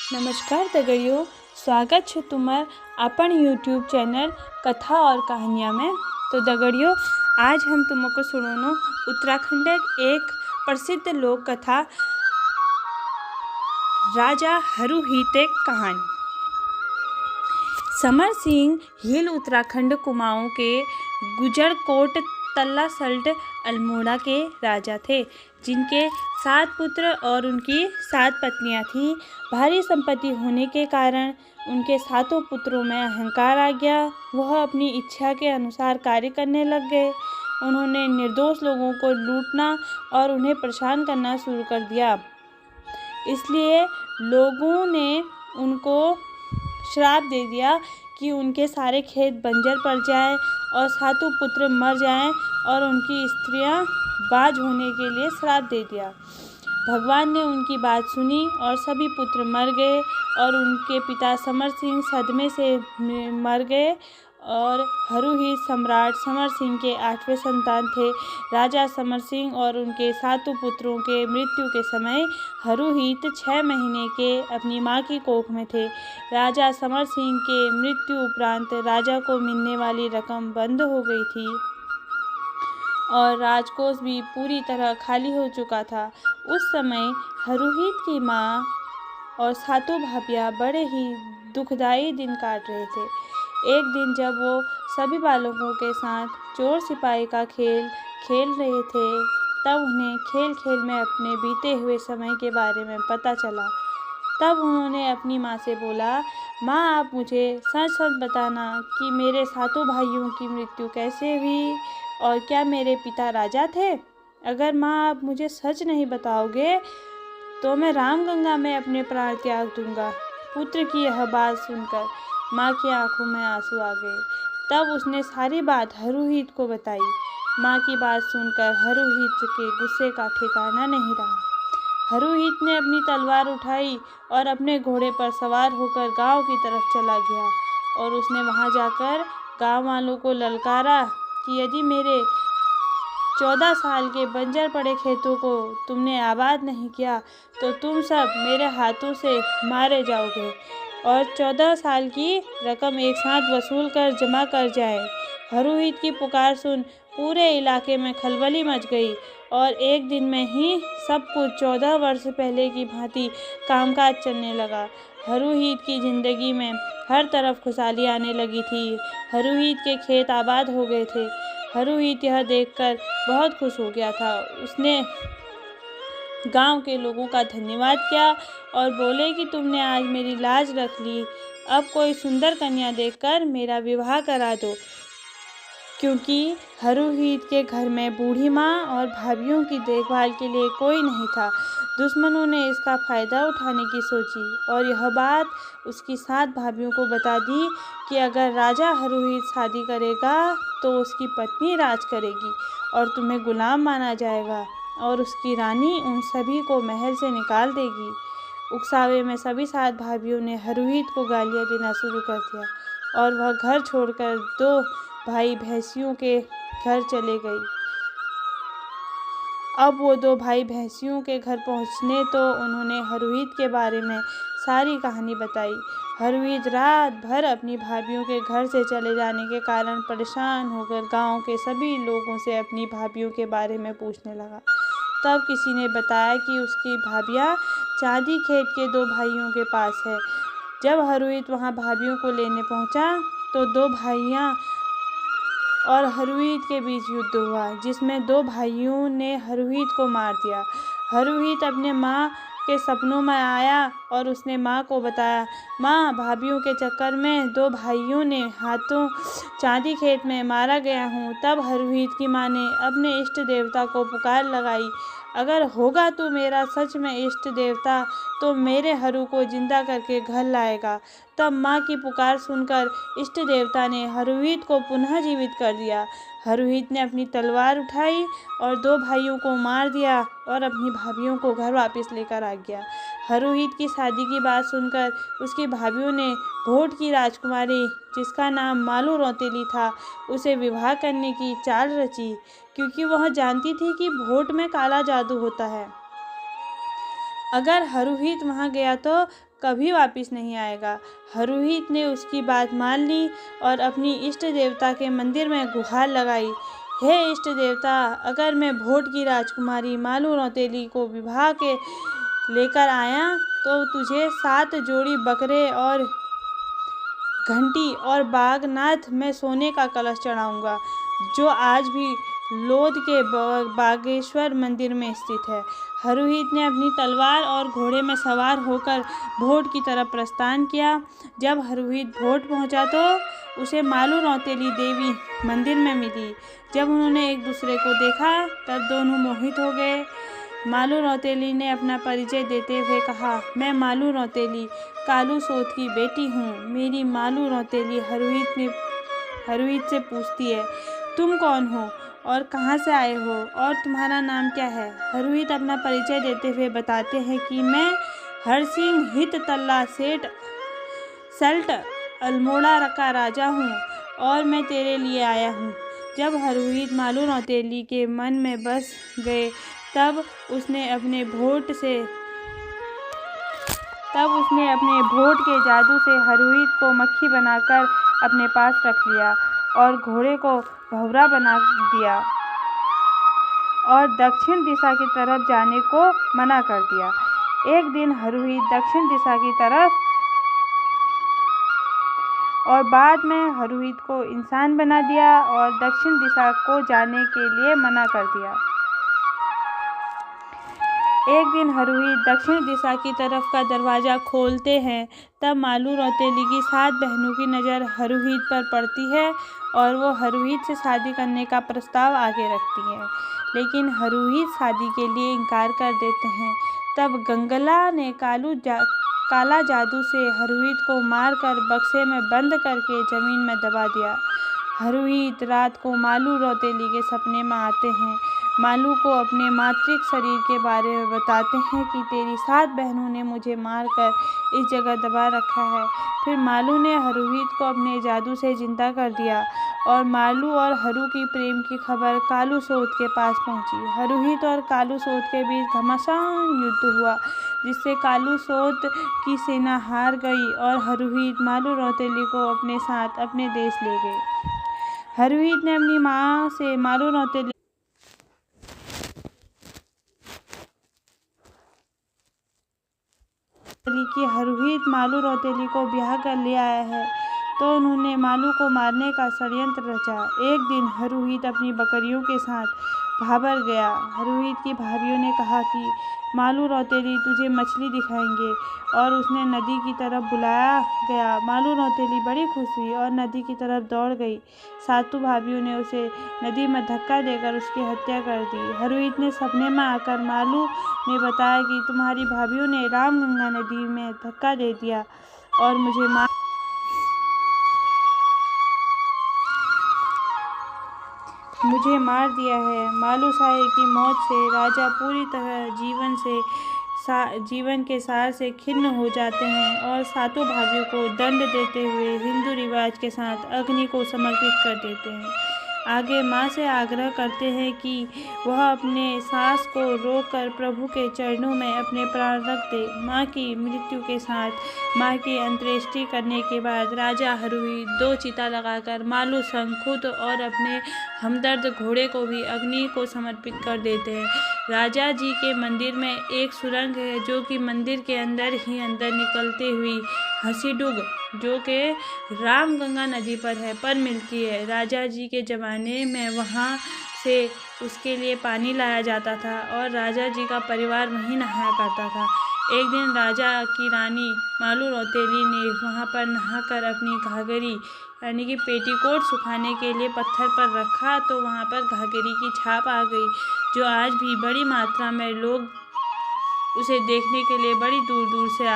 नमस्कार दगड़ियों, स्वागत है तुम्हार अपन यूट्यूब चैनल कथा और कहानियाँ में। तो दगड़ियों, आज हम तुमको सुनानो उत्तराखंड एक प्रसिद्ध लोक कथा राजा हरुहित कहानी। समर सिंह हिल उत्तराखंड कुमाऊं के गुजरकोट तल्लासल्ट अल्मोड़ा के राजा थे, जिनके 7 पुत्र और उनकी 7 पत्नियां थीं। भारी संपत्ति होने के कारण उनके 7 पुत्रों में अहंकार आ गया। वह अपनी इच्छा के अनुसार कार्य करने लग गए। उन्होंने निर्दोष लोगों को लूटना और उन्हें परेशान करना शुरू कर दिया। इसलिए लोगों ने उनको श्राप दे दिया कि उनके सारे खेत बंजर पड़ जाएं और 7 पुत्र मर जाएं, और उनकी स्त्रियां बाज होने के लिए श्राप दे दिया। भगवान ने उनकी बात सुनी और सभी पुत्र मर गए, और उनके पिता समर सिंह सदमे से मर गए। और हरुहित सम्राट समर सिंह के 8वें संतान थे। राजा समर सिंह और उनके 7 पुत्रों के मृत्यु के समय हरुहित 6 महीने के अपनी मां की कोख में थे। राजा समर सिंह के मृत्यु उपरांत राजा को मिलने वाली रकम बंद हो गई थी और राजकोष भी पूरी तरह खाली हो चुका था। उस समय हरुहित की माँ और 7 भाभियाँ बड़े ही दुखदायी दिन काट रहे थे। एक दिन जब वो सभी बालकों के साथ चोर सिपाही का खेल खेल रहे थे, तब उन्हें खेल खेल में अपने बीते हुए समय के बारे में पता चला। तब उन्होंने अपनी माँ से बोला, माँ, आप मुझे सच सच बताना कि मेरे 7 भाइयों की मृत्यु कैसे हुई और क्या मेरे पिता राजा थे। अगर माँ आप मुझे सच नहीं बताओगे तो मैं रामगंगा में अपने प्राण त्याग दूंगा। पुत्र की यह बात सुनकर माँ की आंखों में आंसू आ गए। तब उसने सारी बात हरुहित को बताई। माँ की बात सुनकर हरुहित के गुस्से का ठिकाना नहीं रहा। हरुहित ने अपनी तलवार उठाई और अपने घोड़े पर सवार होकर गांव की तरफ चला गया, और उसने वहां जाकर गांव वालों को ललकारा कि यदि मेरे 14 साल के बंजर पड़े खेतों को तुमने आबाद नहीं किया तो तुम सब मेरे हाथों से मारे जाओगे, और 14 साल की रकम एक साथ वसूल कर जमा कर जाए। हरुहित की पुकार सुन पूरे इलाके में खलबली मच गई, और एक दिन में ही सब कुछ 14 वर्ष पहले की भांति कामकाज चलने लगा। हरुहित की जिंदगी में हर तरफ खुशहाली आने लगी थी। हरुहित के खेत आबाद हो गए थे। हरुहित यह देखकर बहुत खुश हो गया था। उसने गांव के लोगों का धन्यवाद किया और बोले कि तुमने आज मेरी लाज रख ली। अब कोई सुंदर कन्या देखकर मेरा विवाह करा दो। क्योंकि हरुहित के घर में बूढ़ी माँ और भाभियों की देखभाल के लिए कोई नहीं था। दुश्मनों ने इसका फायदा उठाने की सोची और यह बात उसकी 7 भाभियों को बता दी कि अगर राजा हरुहित शादी करेगा तो उसकी पत्नी राज करेगी और तुम्हें गुलाम माना जाएगा, और उसकी रानी उन सभी को महल से निकाल देगी। उकसावे में सभी 7 भाभियों ने हरुहित को गालियाँ देना शुरू कर दिया, और वह घर छोड़कर 2 भाई भैंसियों के घर चले गई। अब वो 2 भाई भैंसियों के घर पहुंचने तो उन्होंने हरुहित के बारे में सारी कहानी बताई। हरुहित रात भर अपनी भाभियों के घर से चले जाने के कारण परेशान होकर गांव के सभी लोगों से अपनी भाभियों के बारे में पूछने लगा। तब किसी ने बताया कि उसकी भाभियाँ चांदी खेत के 2 भाइयों के पास है। जब हरुहित वहाँ भाभियों को लेने पहुँचा तो 2 भाइयाँ और हरुहित के बीच युद्ध हुआ, जिसमें 2 भाइयों ने हरुहित को मार दिया। हरुहित अपने माँ के सपनों में आया और उसने माँ को बताया, माँ, भाभियों के चक्कर में 2 भाइयों ने हाथों चांदी खेत में मारा गया हूँ। तब हरुहित की माँ ने अपने इष्ट देवता को पुकार लगाई, अगर होगा तो मेरा सच में इष्ट देवता तो मेरे हरु को जिंदा करके घर लाएगा। तब माँ की पुकार सुनकर इष्ट देवता ने हरुहित को पुनः जीवित कर दिया। हरुहित ने अपनी तलवार उठाई और 2 भाइयों को मार दिया और अपनी भाभियों को घर वापस लेकर आ गया। हरुहित की शादी की बात सुनकर उसकी भाभियों ने भोट की राजकुमारी, जिसका नाम मालू रौतेली था, उसे विवाह करने की चाल रची, क्योंकि वह जानती थी कि भोट में काला जादू होता है। अगर हरुहित वहां गया तो कभी वापस नहीं आएगा। हरुहित ने उसकी बात मान ली और अपनी इष्ट देवता के मंदिर में गुहार लगाई, हे इष्ट देवता, अगर मैं भोट की राजकुमारी मालू रौतेली को विवाह के लेकर आया तो तुझे 7 जोड़ी बकरे और घंटी और बागनाथ में सोने का कलश चढ़ाऊंगा, जो आज भी लोध के बागेश्वर मंदिर में स्थित है। हरुहित ने अपनी तलवार और घोड़े में सवार होकर भोट की तरफ प्रस्थान किया। जब हरुहित भोट पहुंचा तो उसे मालू रौतेली देवी मंदिर में मिली। जब उन्होंने एक दूसरे को देखा तब दोनों मोहित हो गए। मालू रौतेली ने अपना परिचय देते हुए कहा, मैं मालू रौतेली कालू सोत की बेटी हूँ। मेरी मालू रौतेली हरुहित से पूछती है, तुम कौन हो और कहाँ से आए हो और तुम्हारा नाम क्या है? हरुहित अपना परिचय देते हुए बताते हैं कि मैं हरसिंह हित तल्ला सेठ सल्ट अल्मोड़ा का राजा हूँ और मैं तेरे लिए आया हूँ। जब हरुहित मालू रौतेली के मन में बस गए तब उसने अपने भोट के जादू से हरुहित को मक्खी बनाकर अपने पास रख लिया और घोड़े को भंवरा बना दिया और दक्षिण दिशा की तरफ जाने को मना कर दिया। एक दिन हरुहित दक्षिण दिशा की तरफ और बाद में हरुहित को इंसान बना दिया और दक्षिण दिशा को जाने के लिए मना कर दिया। एक दिन हरुहित दक्षिण दिशा की तरफ का दरवाज़ा खोलते हैं तब मालू रौतेली की 7 बहनों की नज़र हरुहित पर पड़ती है और वो हरुहित से शादी करने का प्रस्ताव आगे रखती हैं, लेकिन हरुहित शादी के लिए इनकार कर देते हैं। तब गंगला ने काला जादू से हरुहित को मारकर बक्से में बंद करके ज़मीन में दबा दिया। हरुहित रात को मालू रौतेली के सपने में आते हैं। मालू को अपने मातृक शरीर के बारे में बताते हैं कि तेरी 7 बहनों ने मुझे मारकर इस जगह दबा रखा है। फिर मालू ने हरुहित को अपने जादू से जिंदा कर दिया और मालू और हरू की प्रेम की खबर कालू सोत के पास पहुंची। हरुहित और कालू सोत के बीच घमासान युद्ध हुआ, जिससे कालू सोत की सेना हार गई और हरुहित मालू रौतेली को अपने साथ अपने देश ले गए। हरुहित ने अपनी माँ से मालू रौतेली कि हरुहित मालू रौतेली को ब्याह कर ले आया है, तो उन्होंने मालू को मारने का षड्यंत्र रचा। एक दिन हरुहित अपनी बकरियों के साथ भाबर गया। हरुहित की भाभियों ने कहा कि मालू रौतेली तुझे मछली दिखाएंगे और उसने नदी की तरफ बुलाया गया। मालू रौतेली बड़ी खुश हुई और नदी की तरफ दौड़ गई। 7 भाभियों ने उसे नदी में धक्का देकर उसकी हत्या कर दी। हरुहित ने सपने में आकर मालू ने बताया कि तुम्हारी भाभियों ने रामगंगा नदी में धक्का दे दिया और मुझे मार दिया है। मालू शाही की मौत से राजा पूरी तरह जीवन के सार से खिन्न हो जाते हैं और 7 भाइयों को दंड देते हुए हिंदू रिवाज के साथ अग्नि को समर्पित कर देते हैं। आगे माँ से आग्रह करते हैं कि वह अपने सांस को रोककर प्रभु के चरणों में अपने प्राण रख दे। माँ की मृत्यु के साथ माँ की अंत्येष्टि करने के बाद राजा हरुहित 2 चिता लगाकर मालू संग खुद और अपने हमदर्द घोड़े को भी अग्नि को समर्पित कर देते हैं। राजा जी के मंदिर में एक सुरंग है जो कि मंदिर के अंदर ही अंदर निकलती हुई हसीडुग, जो कि रामगंगा नदी पर मिलती है। राजा जी के ज़माने में वहाँ से उसके लिए पानी लाया जाता था और राजा जी का परिवार वहीं नहाया करता था। एक दिन राजा की रानी मालू रौतेली ने वहाँ पर नहाकर अपनी घाघरी यानी कि पेटीकोट सुखाने के लिए पत्थर पर रखा तो वहाँ पर घाघरी की छाप आ गई, जो आज भी बड़ी मात्रा में लोग उसे देखने के लिए बड़ी दूर दूर से आते हैं।